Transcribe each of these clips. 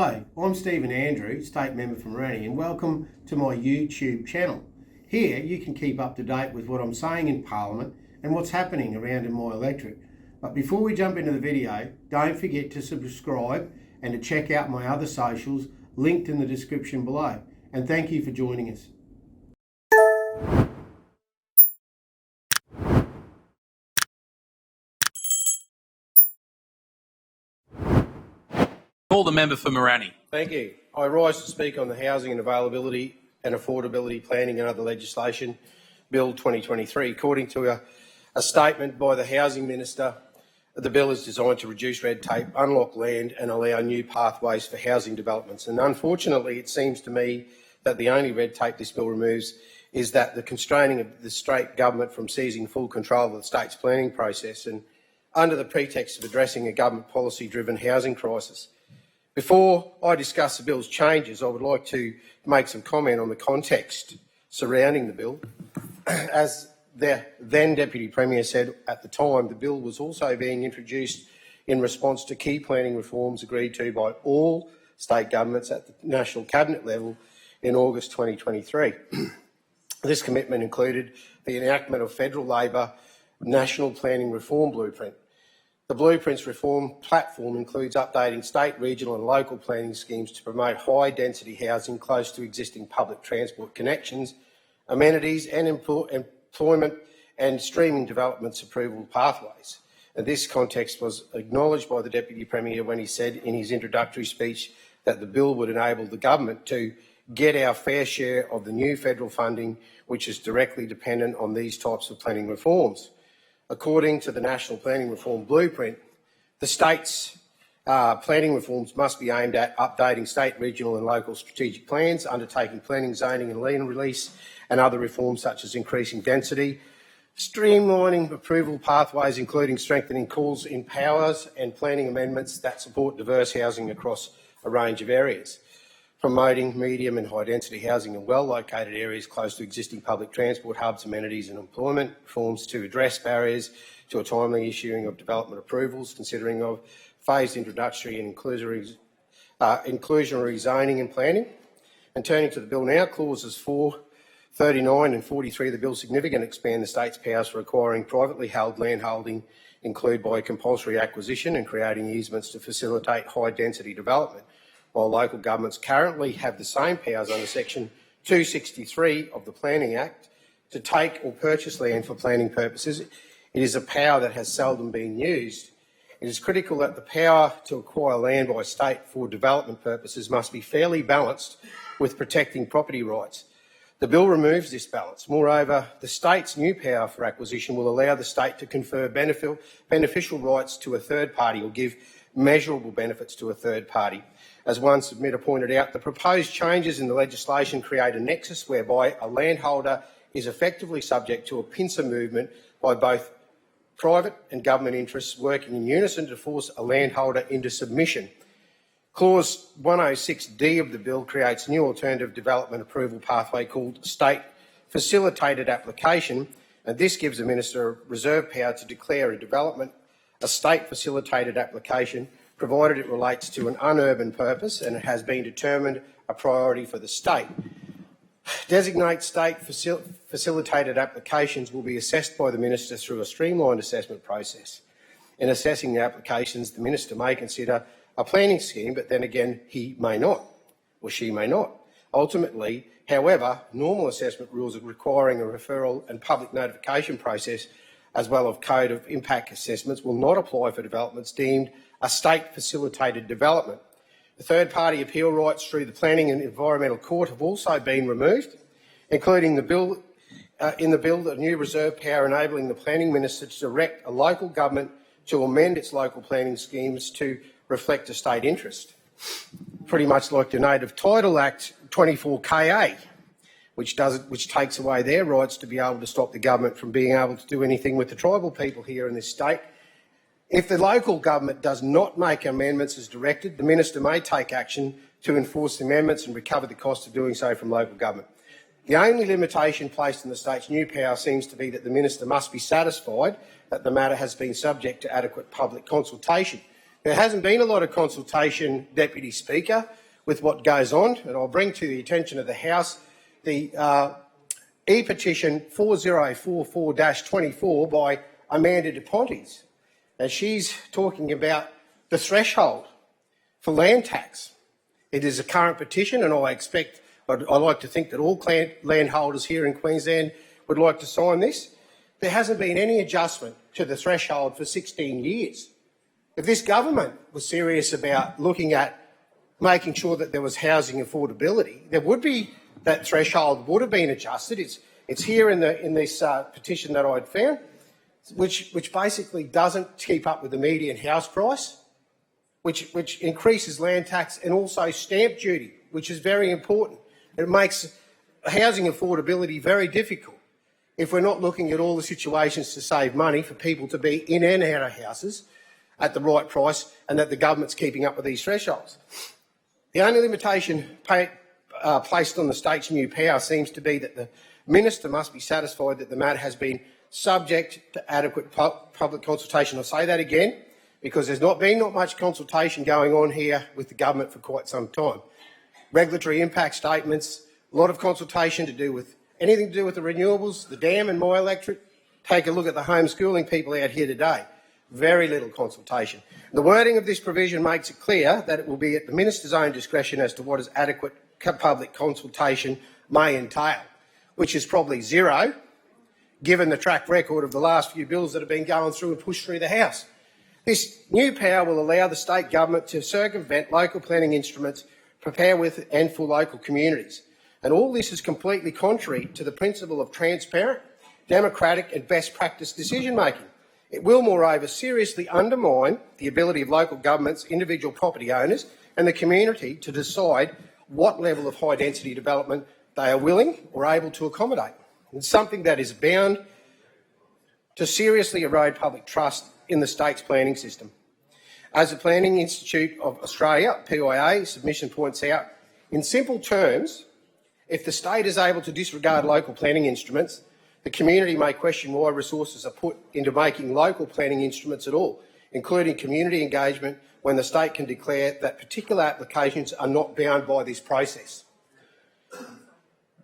Hello, I'm Stephen Andrew, State Member for Moranni, and welcome to my YouTube channel. Here you can keep up to date with what I'm saying in Parliament and what's happening around in my electorate. But before we jump into the video, don't forget to subscribe and to check out my other socials linked in the description below. And thank you for joining us. Call the member for Moranni. Thank you. I rise to speak on the Housing and Availability and Affordability Planning and Other Legislation Bill 2023. According to a statement by the Housing Minister, the bill is designed to reduce red tape, unlock land and allow new pathways for housing developments. And unfortunately, it seems to me that the only red tape this bill removes is that the constraining of the state government from seizing full control of the state's planning process, and under the pretext of addressing a government policy-driven housing crisis. Before I discuss the bill's changes, I would like to make some comment on the context surrounding the bill. As the then Deputy Premier said at the time, the bill was also being introduced in response to key planning reforms agreed to by all state governments at the National Cabinet level in August 2023. This commitment included the enactment of Federal Labor National Planning Reform Blueprint. The Blueprint's reform platform includes updating state, regional and local planning schemes to promote high-density housing close to existing public transport connections, amenities and employment and streaming developments approval pathways. And this context was acknowledged by the Deputy Premier when he said in his introductory speech that the bill would enable the government to get our fair share of the new federal funding, which is directly dependent on these types of planning reforms. According to the National Planning Reform Blueprint, the state's planning reforms must be aimed at updating state, regional and local strategic plans, undertaking planning, zoning and land release and other reforms such as increasing density, streamlining approval pathways, including strengthening calls in powers and planning amendments that support diverse housing across a range of areas, promoting medium and high density housing in well-located areas close to existing public transport hubs, amenities and employment, reforms to address barriers to a timely issuing of development approvals, considering of phased introductory and inclusionary zoning and planning. And turning to the bill now, clauses 4, 39 and 43 of the bill significantly expand the state's powers for acquiring privately held landholding, include by compulsory acquisition and creating easements to facilitate high density development. While local governments currently have the same powers under Section 263 of the Planning Act to take or purchase land for planning purposes, it is a power that has seldom been used. It is critical that the power to acquire land by state for development purposes must be fairly balanced with protecting property rights. The bill removes this balance. Moreover, the state's new power for acquisition will allow the state to confer beneficial rights to a third party or give measurable benefits to a third party. As one submitter pointed out, the proposed changes in the legislation create a nexus whereby a landholder is effectively subject to a pincer movement by both private and government interests working in unison to force a landholder into submission. Clause 106D of the bill creates a new alternative development approval pathway called State Facilitated Application, and this gives the Minister a reserve power to declare a state facilitated application, provided it relates to an unurban purpose and it has been determined a priority for the state. Designate state facilitated applications will be assessed by the Minister through a streamlined assessment process. In assessing the applications, the Minister may consider a planning scheme, but then again, he may not, or she may not. Ultimately, however, normal assessment rules requiring a referral and public notification process, as well as Code of Impact Assessments, will not apply for developments deemed a state-facilitated development. The third-party appeal rights through the Planning and Environmental Court have also been removed, including in the bill the new reserve power enabling the Planning Minister to direct a local government to amend its local planning schemes to reflect a state interest, pretty much like the Native Title Act 24KA, which takes away their rights to be able to stop the government from being able to do anything with the tribal people here in this state. If the local government does not make amendments as directed, the Minister may take action to enforce the amendments and recover the cost of doing so from local government. The only limitation placed on the state's new power seems to be that the Minister must be satisfied that the matter has been subject to adequate public consultation. There hasn't been a lot of consultation, Deputy Speaker, with what goes on, and I'll bring to the attention of the House the e-petition 4044-24 by Amanda de Pontes, and she's talking about the threshold for land tax. It is a current petition, and I like to think that all landholders here in Queensland would like to sign this. There hasn't been any adjustment to the threshold for 16 years. If this government was serious about looking at making sure that there was housing affordability, that threshold would have been adjusted. It's here in this petition that I'd found, which basically doesn't keep up with the median house price, which increases land tax and also stamp duty, which is very important. It makes housing affordability very difficult if we're not looking at all the situations to save money for people to be in and out of houses at the right price, and that the government's keeping up with these thresholds. The only limitation placed on the state's new power seems to be that the minister must be satisfied that the matter has been subject to adequate public consultation. I'll say that again, because there's not much consultation going on here with the government for quite some time. Regulatory impact statements, a lot of consultation to do with anything to do with the renewables, the dam and my electorate. Take a look at the homeschooling people out here today. Very little consultation. The wording of this provision makes it clear that it will be at the minister's own discretion as to what is adequate public consultation may entail, which is probably zero, given the track record of the last few bills that have been going through and pushed through the House. This new power will allow the state government to circumvent local planning instruments, prepare with and for local communities. And all this is completely contrary to the principle of transparent, democratic and best practice decision-making. It will, moreover, seriously undermine the ability of local governments, individual property owners and the community to decide what level of high-density development they are willing or able to accommodate. It's something that is bound to seriously erode public trust in the state's planning system. As the Planning Institute of Australia, PIA, submission points out, in simple terms, if the state is able to disregard local planning instruments, the community may question why resources are put into making local planning instruments at all, including community engagement, when the state can declare that particular applications are not bound by this process.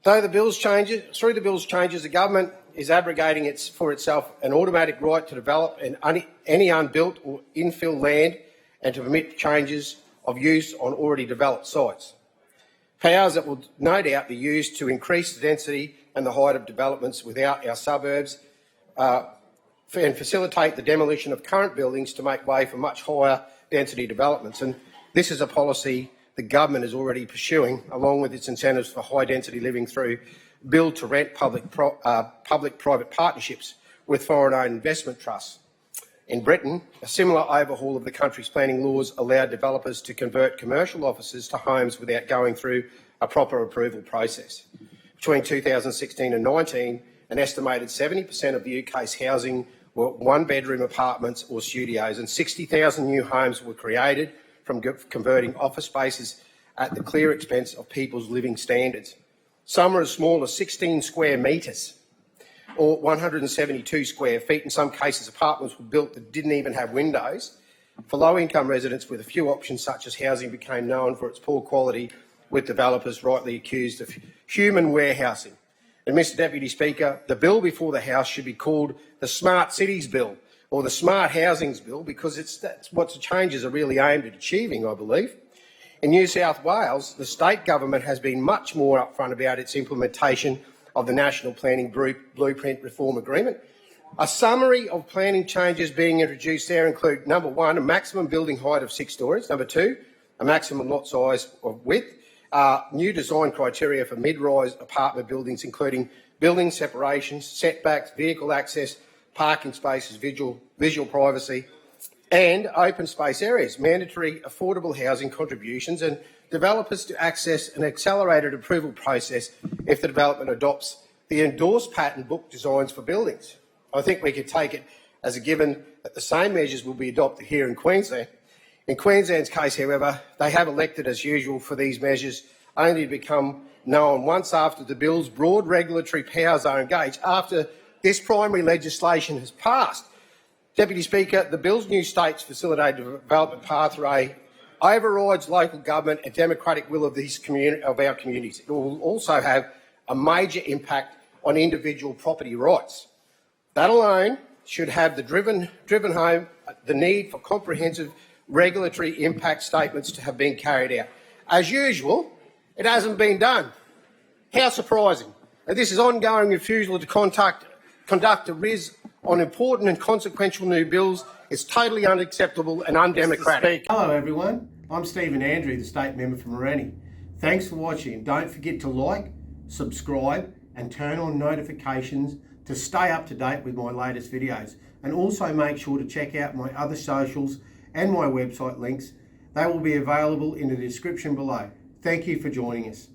Through the bill's changes, the government is abrogating for itself an automatic right to develop any unbuilt or infill land and to permit changes of use on already developed sites. Powers that will no doubt be used to increase the density and the height of developments without our suburbs and facilitate the demolition of current buildings to make way for much higher density developments. And this is a policy the government is already pursuing, along with its incentives for high density living through build-to-rent public-private partnerships with foreign-owned investment trusts. In Britain, a similar overhaul of the country's planning laws allowed developers to convert commercial offices to homes without going through a proper approval process. Between 2016 and 19, an estimated 70% of the UK's housing were one-bedroom apartments or studios, and 60,000 new homes were created from converting office spaces at the clear expense of people's living standards. Some are as small as 16 square metres or 172 square feet. In some cases, apartments were built that didn't even have windows. For low-income residents with a few options, such as housing, became known for its poor quality, with developers rightly accused of human warehousing. And, Mr Deputy Speaker, the bill before the House should be called the Smart Cities Bill or the Smart Housings Bill, because that's what the changes are really aimed at achieving, I believe. In New South Wales, the state government has been much more upfront about its implementation of the National Planning Blueprint Reform Agreement. A summary of planning changes being introduced there include, number one, a maximum building height of 6 storeys, number two, a maximum lot size of width, new design criteria for mid-rise apartment buildings, including building separations, setbacks, vehicle access, parking spaces, visual privacy, and open space areas, mandatory affordable housing contributions, and developers to access an accelerated approval process if the development adopts the endorsed pattern book designs for buildings. I think we could take it as a given that the same measures will be adopted here in Queensland. In Queensland's case, however, they have elected, as usual, for these measures only to become known once after the bill's broad regulatory powers are engaged, after this primary legislation has passed. Deputy Speaker, the bill's new states facilitated development pathway overrides local government and democratic will of our communities. It will also have a major impact on individual property rights. That alone should have driven home the need for comprehensive regulatory impact statements to have been carried out. As usual, it hasn't been done. How surprising. This is ongoing refusal to conduct a RIS on important and consequential new bills is totally unacceptable and undemocratic. Hello everyone, I'm Stephen Andrew, the State Member for Moranee. Thanks for watching, and don't forget to like, subscribe and turn on notifications to stay up to date with my latest videos. And also make sure to check out my other socials and my website links. They will be available in the description below. Thank you for joining us.